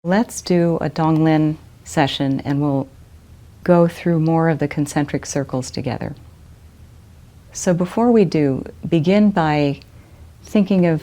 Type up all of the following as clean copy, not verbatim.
Let's do a Tonglen session and we'll go through more of the concentric circles together. So before we do, begin by thinking of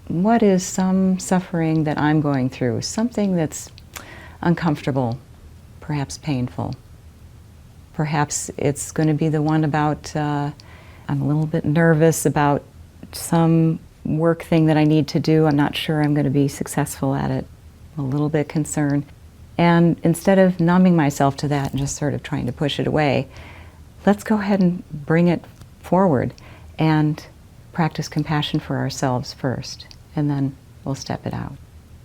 what is some suffering that I'm going through, something that's uncomfortable, perhaps painful. Perhaps it's going to be the one about I'm a little bit nervous about some work thing that I need to do. I'm not sure I'm going to be successful at it. I'm a little bit concerned. And instead of numbing myself to that and just sort of trying to push it away, let's go ahead and bring it forward and practice compassion for ourselves first, and then we'll step it out.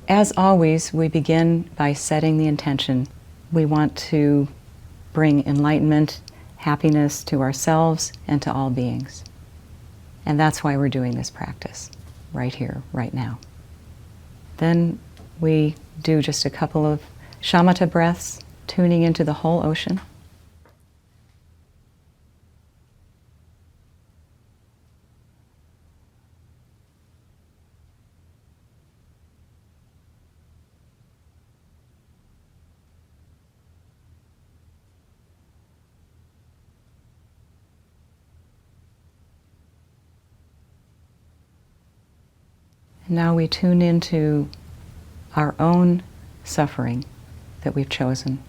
As always, we begin by setting the intention. We want to bring enlightenment, happiness to ourselves and to all beings. And that's why we're doing this practice, right here, right now. Then we do just a couple of shamatha breaths, tuning into the whole ocean. And now we tune into our own suffering that we've chosen,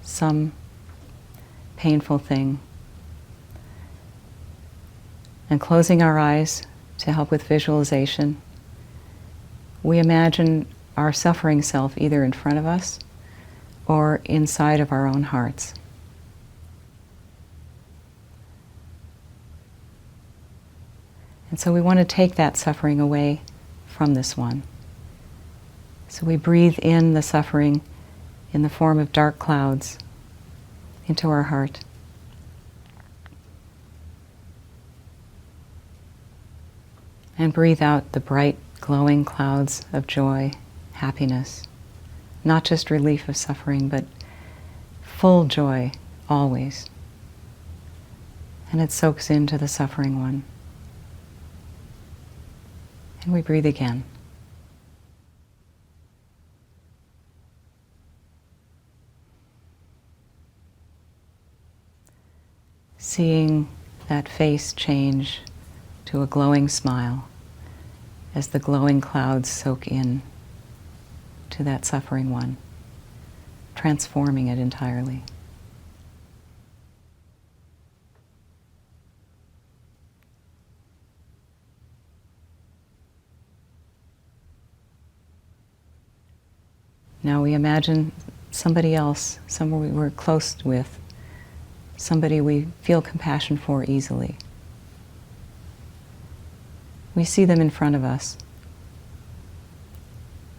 some painful thing. And closing our eyes to help with visualization, we imagine our suffering self either in front of us or inside of our own hearts. And so we want to take that suffering away from this one. So we breathe in the suffering in the form of dark clouds into our heart. And breathe out the bright, glowing clouds of joy, happiness. Not just relief of suffering, but full joy always. And it soaks into the suffering one. And we breathe again. Seeing that face change to a glowing smile as the glowing clouds soak in to that suffering one, transforming it entirely. Now we imagine somebody else, someone we're close with, somebody we feel compassion for easily. We see them in front of us,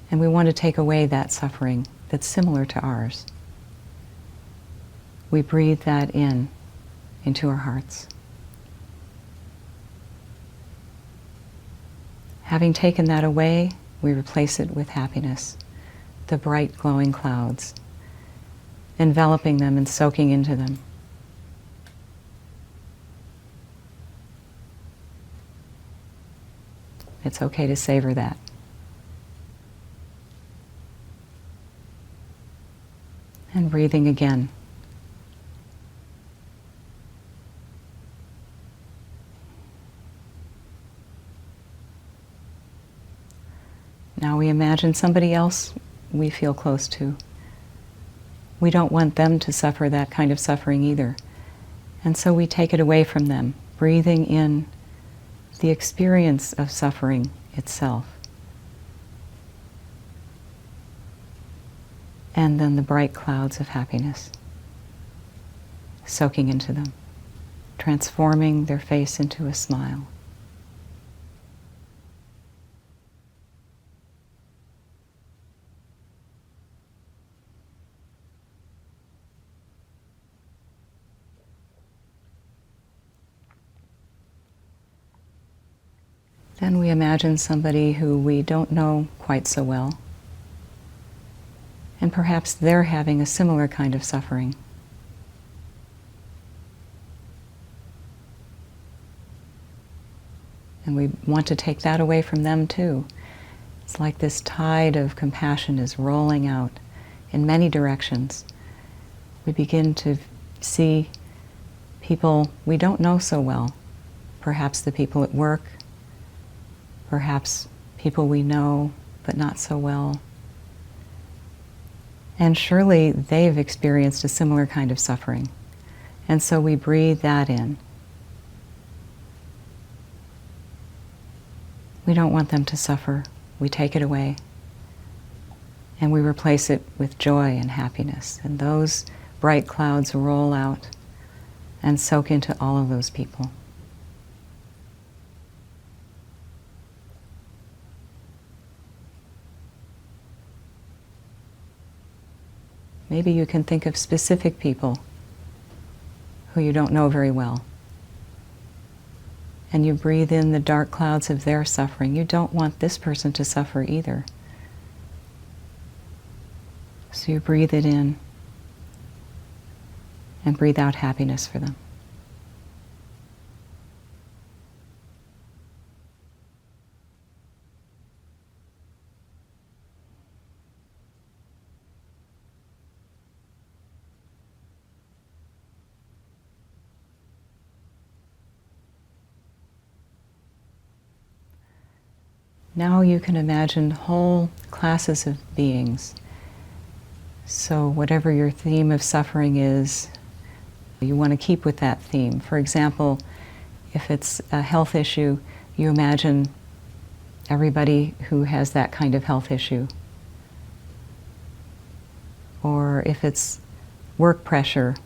and we want to take away that suffering that's similar to ours. We breathe that in into our hearts. Having taken that away, we replace it with happiness, the bright glowing clouds, enveloping them and soaking into them. It's okay to savor that. And breathing again. Now we imagine somebody else we feel close to. We don't want them to suffer that kind of suffering either. And so we take it away from them, breathing in the experience of suffering itself. And then the bright clouds of happiness, soaking into them, transforming their face into a smile. Then we imagine somebody who we don't know quite so well, and perhaps they're having a similar kind of suffering. And we want to take that away from them too. It's like this tide of compassion is rolling out in many directions. We begin to see people we don't know so well, perhaps the people at work, perhaps people we know but not so well. And surely they've experienced a similar kind of suffering. And so we breathe that in. We don't want them to suffer. We take it away. And we replace it with joy and happiness. And those bright clouds roll out and soak into all of those people. Maybe you can think of specific people who you don't know very well. And you breathe in the dark clouds of their suffering. You don't want this person to suffer either. So you breathe it in and breathe out happiness for them. Now you can imagine whole classes of beings. So whatever your theme of suffering is, you want to keep with that theme. For example, if it's a health issue, you imagine everybody who has that kind of health issue. Or if it's work pressure,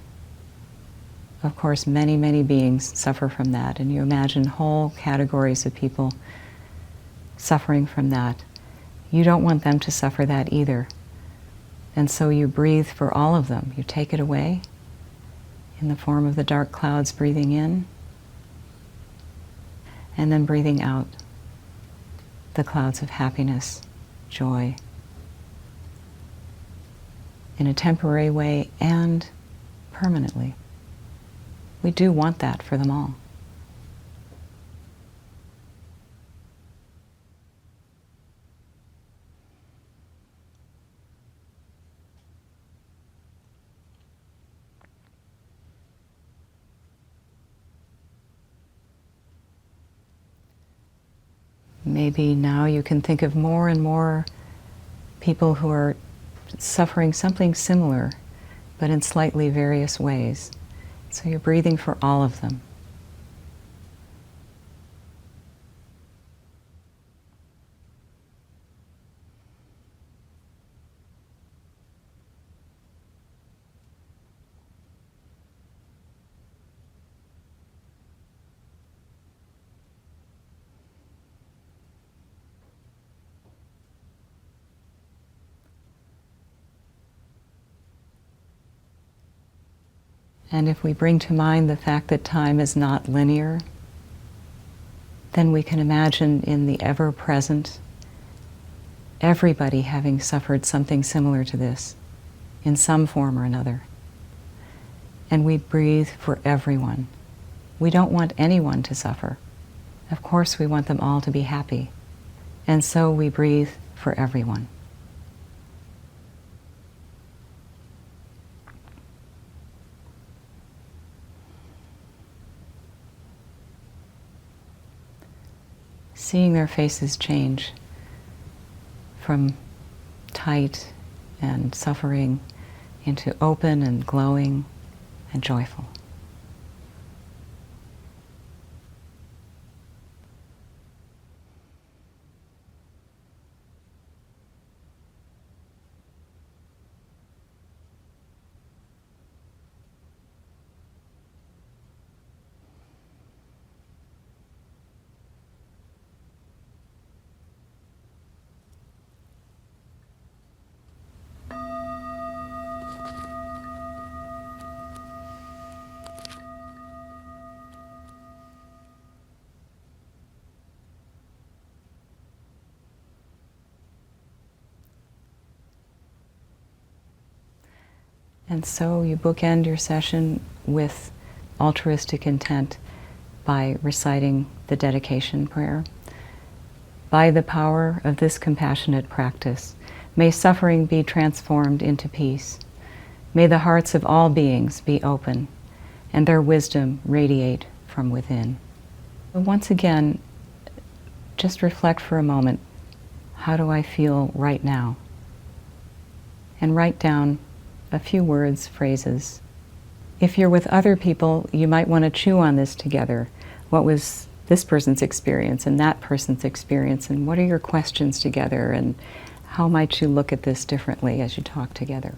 of course many, many beings suffer from that, and you imagine whole categories of people suffering from that. You don't want them to suffer that either. And so you breathe for all of them. You take it away in the form of the dark clouds, breathing in, and then breathing out the clouds of happiness, joy, in a temporary way and permanently. We do want that for them all. Maybe now you can think of more and more people who are suffering something similar, but in slightly various ways. So you're breathing for all of them. And if we bring to mind the fact that time is not linear, then we can imagine in the ever-present everybody having suffered something similar to this in some form or another. And we breathe for everyone. We don't want anyone to suffer. Of course we want them all to be happy. And so we breathe for everyone. Seeing their faces change from tight and suffering into open and glowing and joyful. And so you bookend your session with altruistic intent by reciting the dedication prayer. By the power of this compassionate practice, may suffering be transformed into peace. May the hearts of all beings be open and their wisdom radiate from within. Once again, just reflect for a moment, how do I feel right now? And write down a few words, phrases. If you're with other people, you might want to chew on this together. What was this person's experience and that person's experience, and what are your questions together, and how might you look at this differently as you talk together?